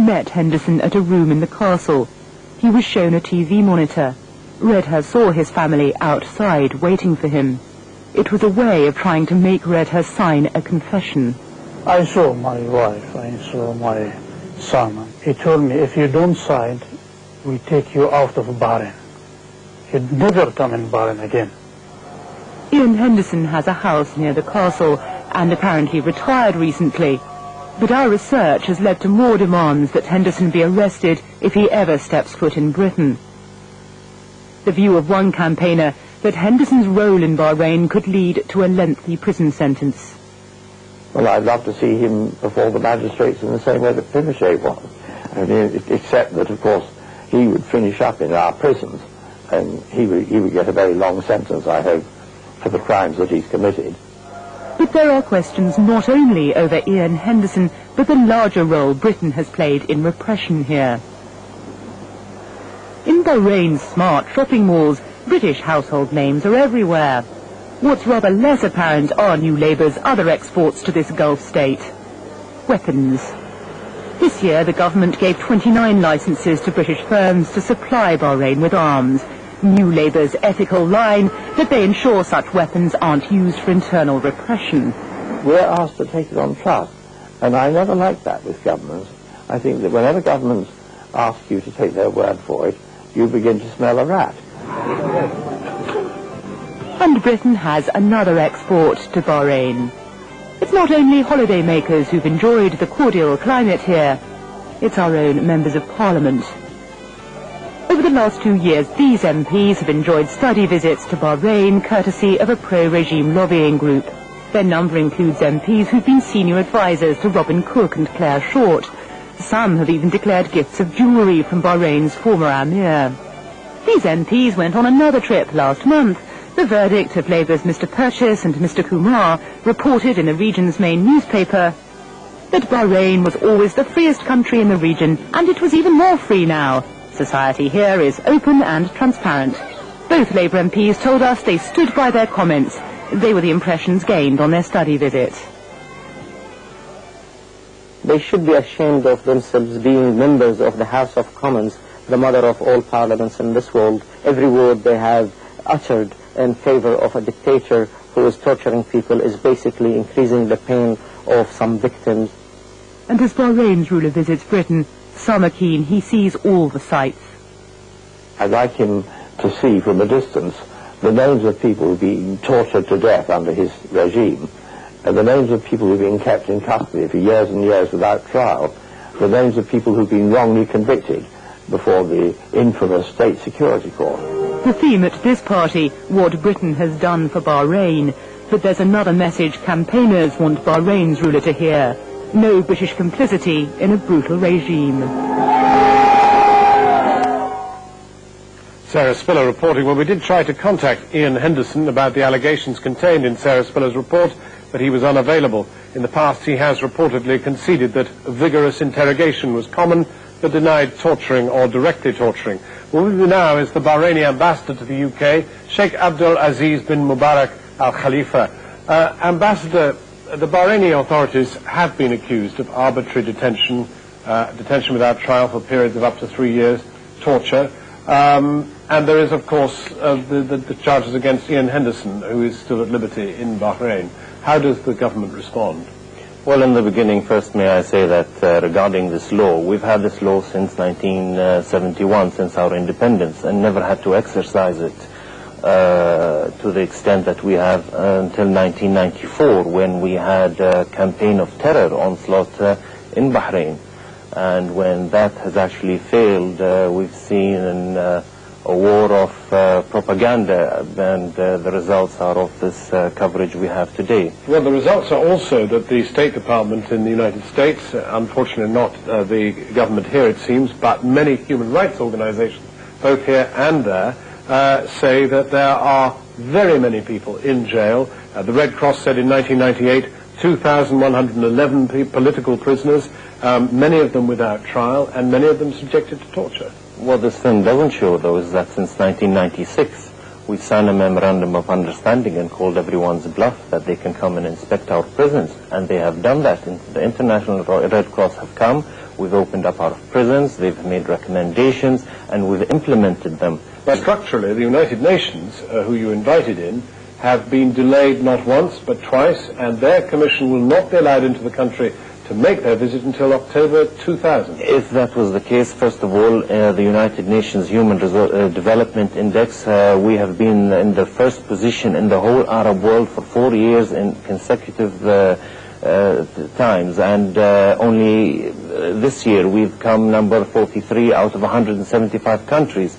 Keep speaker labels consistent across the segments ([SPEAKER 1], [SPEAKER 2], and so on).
[SPEAKER 1] met Henderson at a room in the castle. He was shown a TV monitor. Redha saw his family outside waiting for him. It was a way of trying to make Redha sign a confession.
[SPEAKER 2] I saw my wife, I saw my son. He told me, if you don't sign, we take you out of Bahrain. He'd never come in Bahrain again.
[SPEAKER 1] Ian Henderson has a house near the castle and apparently retired recently. But our research has led to more demands that Henderson be arrested if he ever steps foot in Britain. The view of one campaigner that Henderson's role in Bahrain could lead to a lengthy prison sentence.
[SPEAKER 3] Well, I'd love to see him before the magistrates in the same way that Pinochet was. I mean, except that, of course, he would finish up in our prisons, and he would get a very long sentence, I hope, for the crimes that he's committed.
[SPEAKER 1] But there are questions not only over Ian Henderson, but the larger role Britain has played in repression here. In Bahrain's smart shopping malls, British household names are everywhere. What's rather less apparent are New Labour's other exports to this Gulf state. Weapons. This year, the government gave 29 licences to British firms to supply Bahrain with arms. New Labour's ethical line that they ensure such weapons aren't used for internal repression.
[SPEAKER 3] We're asked to take it on trust, and I never like that with governments. I think that whenever governments ask you to take their word for it, you begin to smell a rat.
[SPEAKER 1] And Britain has another export to Bahrain. It's not only holidaymakers who've enjoyed the cordial climate here, it's our own members of Parliament. Over the last 2 years, these MPs have enjoyed study visits to Bahrain courtesy of a pro-regime lobbying group. Their number includes MPs who've been senior advisors to Robin Cook and Claire Short. Some have even declared gifts of jewellery from Bahrain's former Amir. These MPs went on another trip last month. The verdict of Labour's Mr Purchase and Mr Kumar reported in the region's main newspaper that Bahrain was always the freest country in the region, and it was even more free now. Society here is open and transparent. Both Labour MPs told us they stood by their comments. They were the impressions gained on their study visit.
[SPEAKER 4] They should be ashamed of themselves being members of the House of Commons, the mother of all parliaments in this world. Every word they have uttered in favor of a dictator who is torturing people is basically increasing the pain of some victims.
[SPEAKER 1] And as Bahrain's ruler visits Britain, some are keen he sees all the sights.
[SPEAKER 3] I'd like him to see from a distance the names of people who've been tortured to death under his regime, and the names of people who've been kept in custody for years and years without trial, the names of people who've been wrongly convicted before the infamous State Security Court.
[SPEAKER 1] The theme at this party, what Britain has done for Bahrain. But there's another message campaigners want Bahrain's ruler to hear. No British complicity in a brutal regime.
[SPEAKER 5] Sarah Spiller reporting. Well, we did try to contact Ian Henderson about the allegations contained in Sarah Spiller's report, but he was unavailable. In the past, he has reportedly conceded that vigorous interrogation was common, but denied torturing or directly torturing. Well, with me now is the Bahraini ambassador to the UK, Sheikh Abdul Aziz bin Mubarak Al Khalifa. Ambassador, the Bahraini authorities have been accused of arbitrary detention, detention without trial for periods of up to 3 years, torture, and there is, of course, the charges against Ian Henderson, who is still at liberty in Bahrain. How does the government respond?
[SPEAKER 4] Well, in the beginning, first may I say that regarding this law, we've had this law since 1971, since our independence, and never had to exercise it to the extent that we have until 1994, when we had a campaign of terror onslaught in Bahrain. And when that has actually failed, we've seen a war of propaganda, and the results are of this coverage we have today.
[SPEAKER 5] Well, the results are also that the State Department in the United States, unfortunately not the government here it seems, but many human rights organizations, both here and there, say that there are very many people in jail. The Red Cross said in 1998, 2,111 political prisoners, many of them without trial, and many of them subjected to torture.
[SPEAKER 4] What this film doesn't show, though, is that since 1996, we signed a memorandum of understanding and called everyone's bluff that they can come and inspect our prisons. And they have done that. The International Red Cross have come. We've opened up our prisons, they've made recommendations, and we've implemented them.
[SPEAKER 5] But structurally, the United Nations, who you invited in, have been delayed not once but twice, and their commission will not be allowed into the country to make their visit until October 2000.
[SPEAKER 4] If that was the case, first of all, the United Nations Human Development Index, we have been in the first position in the whole Arab world for 4 years in consecutive times, and only this year we've come number 43 out of 175 countries.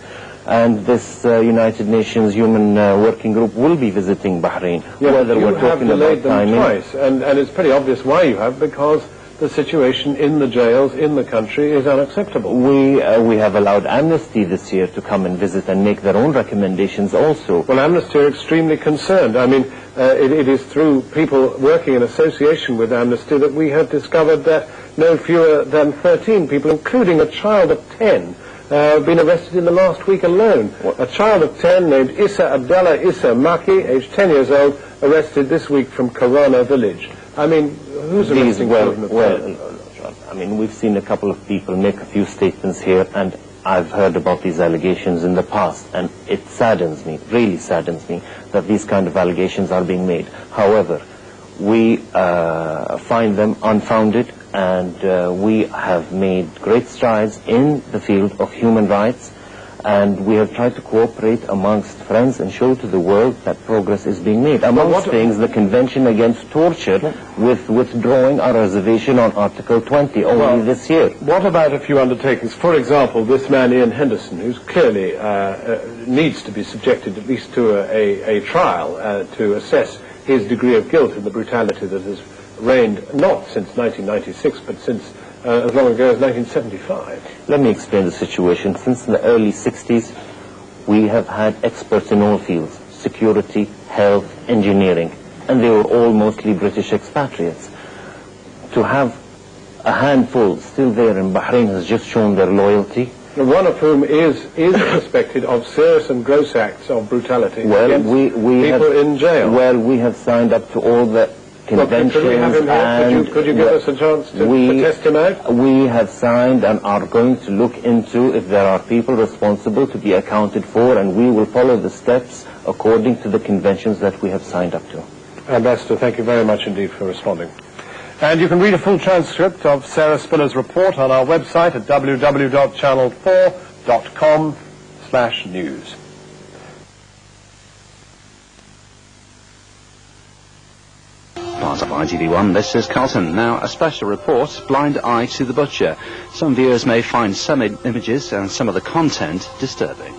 [SPEAKER 4] And this United Nations Human Working Group will be visiting Bahrain.
[SPEAKER 5] Yeah,
[SPEAKER 4] whether we're talking about timing.
[SPEAKER 5] Twice, and it's pretty obvious why you have, because the situation in the jails in the country is unacceptable.
[SPEAKER 4] We have allowed Amnesty this year to come and visit and make their own recommendations also.
[SPEAKER 5] Well, Amnesty are extremely concerned. I mean, it is through people working in association with Amnesty that we have discovered that no fewer than 13 people, including a child of 10, been arrested in the last week alone. A child of 10 named Issa Abdallah Issa Maki, aged 10 years old, arrested this week from Karana village. I mean, who's arresting children of 10?
[SPEAKER 4] I mean, we've seen a couple of people make a few statements here, and I've heard about these allegations in the past, and it saddens me, really saddens me, that these kind of allegations are being made. However, we find them unfounded, and we have made great strides in the field of human rights, and we have tried to cooperate amongst friends and show to the world that progress is being made. Amongst things, the Convention Against Torture, with withdrawing our reservation on Article 20 only this year.
[SPEAKER 5] What about a few undertakings? For example, this man Ian Henderson, who's clearly needs to be subjected at least to a trial to assess his degree of guilt in the brutality that has reigned not since 1996 but since as long ago as 1975.
[SPEAKER 4] Let me explain the situation. Since the early 60s, we have had experts in all fields: security, health, engineering, and they were all mostly British expatriates. To have a handful still there in Bahrain has just shown their loyalty.
[SPEAKER 5] One of whom is suspected of serious and gross acts of brutality against people in jail.
[SPEAKER 4] Well, we have signed up to all the conventions.
[SPEAKER 5] Could we have him here? Could you give us a chance to test him out?
[SPEAKER 4] We have signed and are going to look into if there are people responsible to be accounted for, and we will follow the steps according to the conventions that we have signed up to.
[SPEAKER 5] Ambassador, thank you very much indeed for responding. And you can read a full transcript of Sarah Spiller's report on our website at www.channel4.com/news.
[SPEAKER 6] Part of ITV1, this is Carlton. Now, a special report, Blind Eye to the Butcher. Some viewers may find some images and some of the content disturbing.